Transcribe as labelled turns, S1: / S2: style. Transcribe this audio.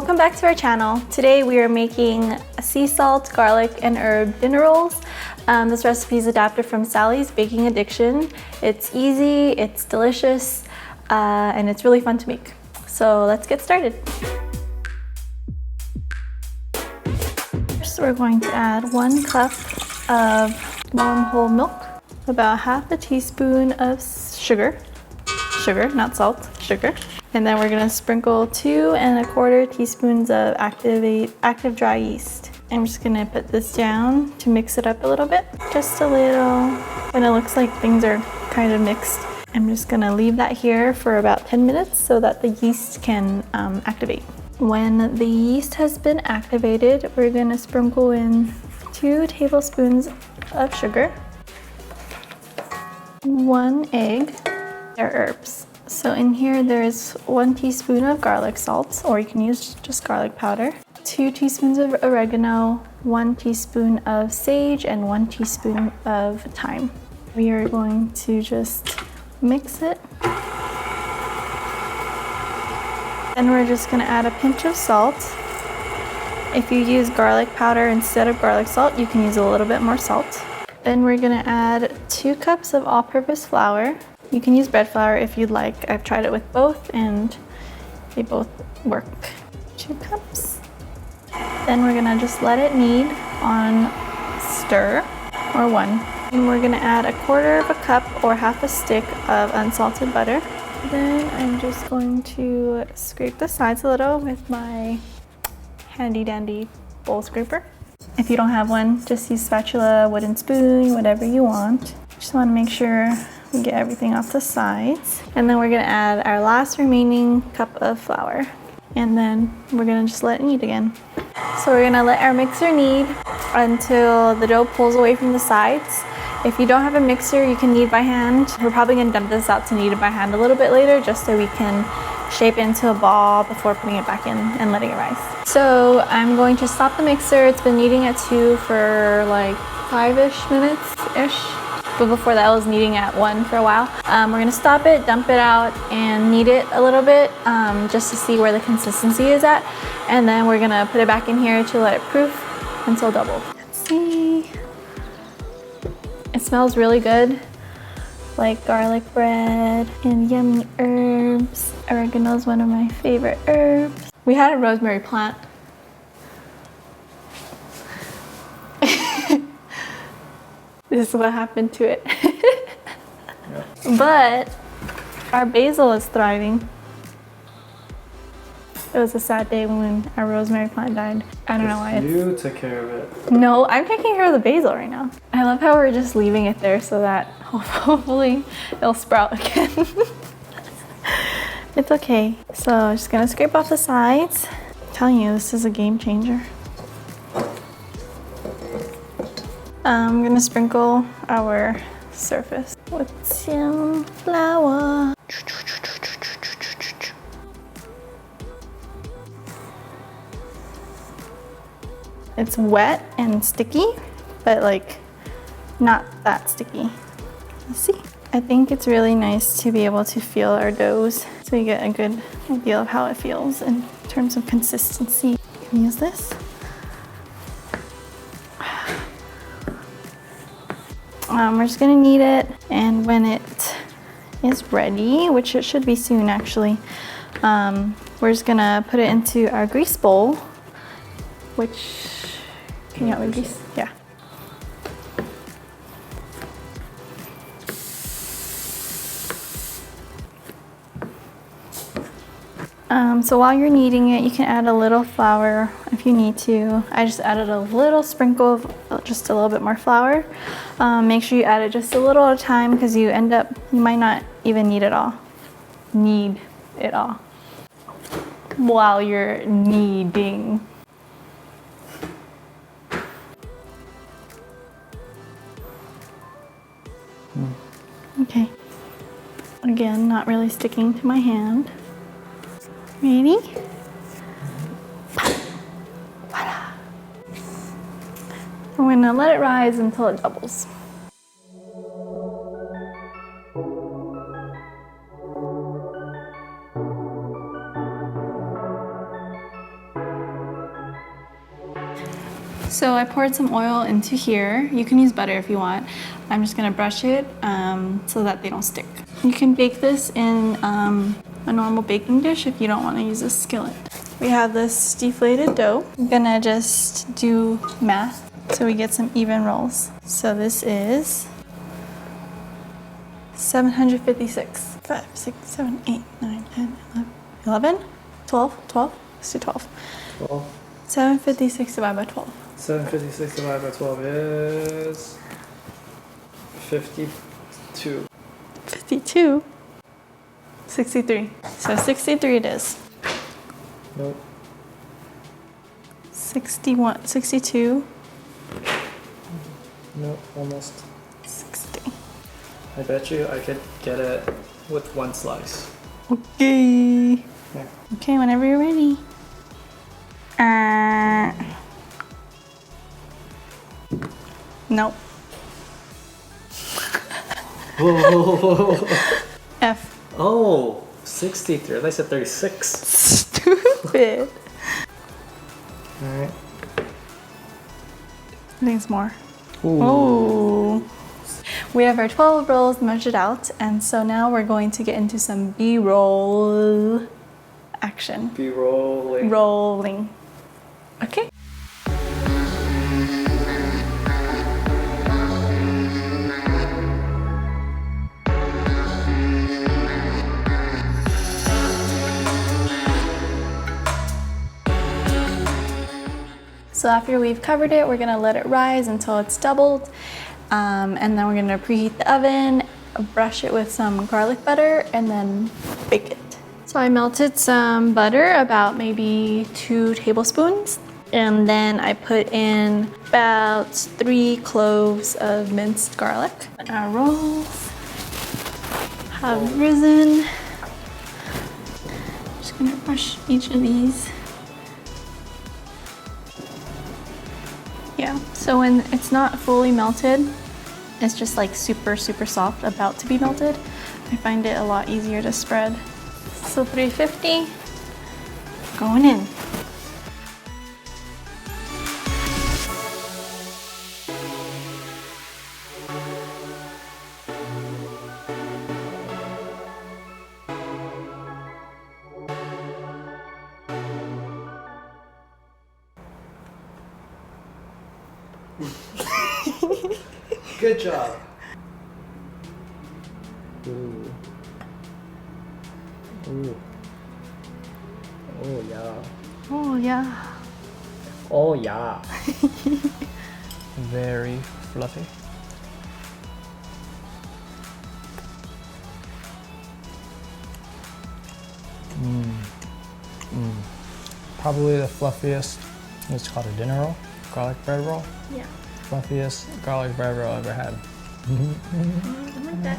S1: Welcome back to our channel. Today we are making sea salt, garlic, and herb dinner rolls. This recipe is adapted from Sally's Baking Addiction. It's easy, it's delicious, and it's really fun to make. So let's get started. First we're going to add 1 cup of warm whole milk, about half a teaspoon of sugar, not salt, sugar. And then we're gonna sprinkle 2 1/4 teaspoons of active dry yeast. I'm just gonna put this down to mix it up a little bit, just a little. When it looks like things are kind of mixed, I'm just gonna leave that here for about 10 minutes so that the yeast can activate. When the yeast has been activated, we're gonna sprinkle in 2 tablespoons of sugar, 1 egg, or herbs. So in here there's 1 teaspoon of garlic salt, or you can use just garlic powder, 2 teaspoons of oregano, 1 teaspoon of sage, and 1 teaspoon of thyme. We are going to just mix it. Then we're just gonna add a pinch of salt. If you use garlic powder instead of garlic salt, you can use a little bit more salt. Then we're gonna add 2 cups of all-purpose flour. You can use bread flour if you'd like. I've tried it with both and they both work. 2 cups. Then we're gonna just let it knead on stir, or 1. And we're gonna add 1/4 cup or half a stick of unsalted butter. Then I'm just going to scrape the sides a little with my handy dandy bowl scraper. If you don't have one, just use spatula, wooden spoon, whatever you want. Just wanna make sure we get everything off the sides. And then we're gonna add our last remaining cup of flour. And then we're gonna just let it knead again. So we're gonna let our mixer knead until the dough pulls away from the sides. If you don't have a mixer, you can knead by hand. We're probably gonna dump this out to knead it by hand a little bit later, just so we can shape it into a ball before putting it back in and letting it rise. So I'm going to stop the mixer. It's been kneading at 2 for like 5-ish minutes-ish. But before that, I was kneading at 1 for a while. We're gonna stop it, dump it out, and knead it a little bit just to see where the consistency is at. And then we're gonna put it back in here to let it proof until doubled. Let's see. It smells really good, like garlic bread and yummy herbs. Oregano is one of my favorite herbs. We had a rosemary plant. This is what happened to it. Yeah. But our basil is thriving. It was a sad day when our rosemary plant died. I don't know why.
S2: You took care of it.
S1: No, I'm taking care of the basil right now. I love how we're just leaving it there so that hopefully it'll sprout again. It's okay. So I'm just gonna scrape off the sides. I'm telling you, this is a game changer. I'm gonna sprinkle our surface with some flour. It's wet and sticky, but like not that sticky. You see? I think it's really nice to be able to feel our doughs so we get a good idea of how it feels in terms of consistency. You can use this. We're just gonna knead it, and when it is ready, which it should be soon actually, we're just gonna put it into our grease bowl, which, can you help me grease? Yeah. So while you're kneading it, you can add a little flour if you need to. I just added a little sprinkle of just a little bit more flour. Make sure you add it just a little at a time because you might not even knead it all while you're kneading. Okay. Again, not really sticking to my hand. Ready? Voila. We're gonna let it rise until it doubles. So I poured some oil into here. You can use butter if you want. I'm just gonna brush it so that they don't stick. You can bake this in a normal baking dish if you don't want to use a skillet. We have this deflated dough. I'm gonna just do math so we get some even rolls. So this is 756. 5, 6, 7, 8, 9, 10, 11, 12. Let's do 12.
S2: 12.
S1: 756 divided by 12.
S2: 756 divided by 12 is 52.
S1: 52? 63. So 63 it is.
S2: Nope.
S1: 61, 62.
S2: Nope, almost.
S1: 60.
S2: I bet you I could get it with one slice.
S1: Okay.
S2: Yeah.
S1: Okay, whenever you're ready. Nope.
S2: Whoa.
S1: F.
S2: Oh, 63. I said 36.
S1: Stupid.
S2: Alright.
S1: I think it's more.
S2: Ooh.
S1: Oh. We have our 12 rolls measured out, and so now we're going to get into some B-roll action.
S2: Be rolling.
S1: Rolling. Okay. So after we've covered it, we're gonna let it rise until it's doubled. And then we're gonna preheat the oven, brush it with some garlic butter, and then bake it. So I melted some butter, about maybe 2 tablespoons. And then I put in about 3 cloves of minced garlic. Our rolls have risen. Just gonna brush each of these. Yeah, so when it's not fully melted, it's just like super soft, about to be melted, I find it a lot easier to spread. So 350, going in.
S2: Good job. Ooh. Ooh. Oh yeah.
S1: Oh yeah.
S2: Oh yeah. Very fluffy. Probably the fluffiest. It's called a dinner roll, garlic bread roll.
S1: Yeah.
S2: Fluffiest garlic bread roll I ever had.
S1: I like that.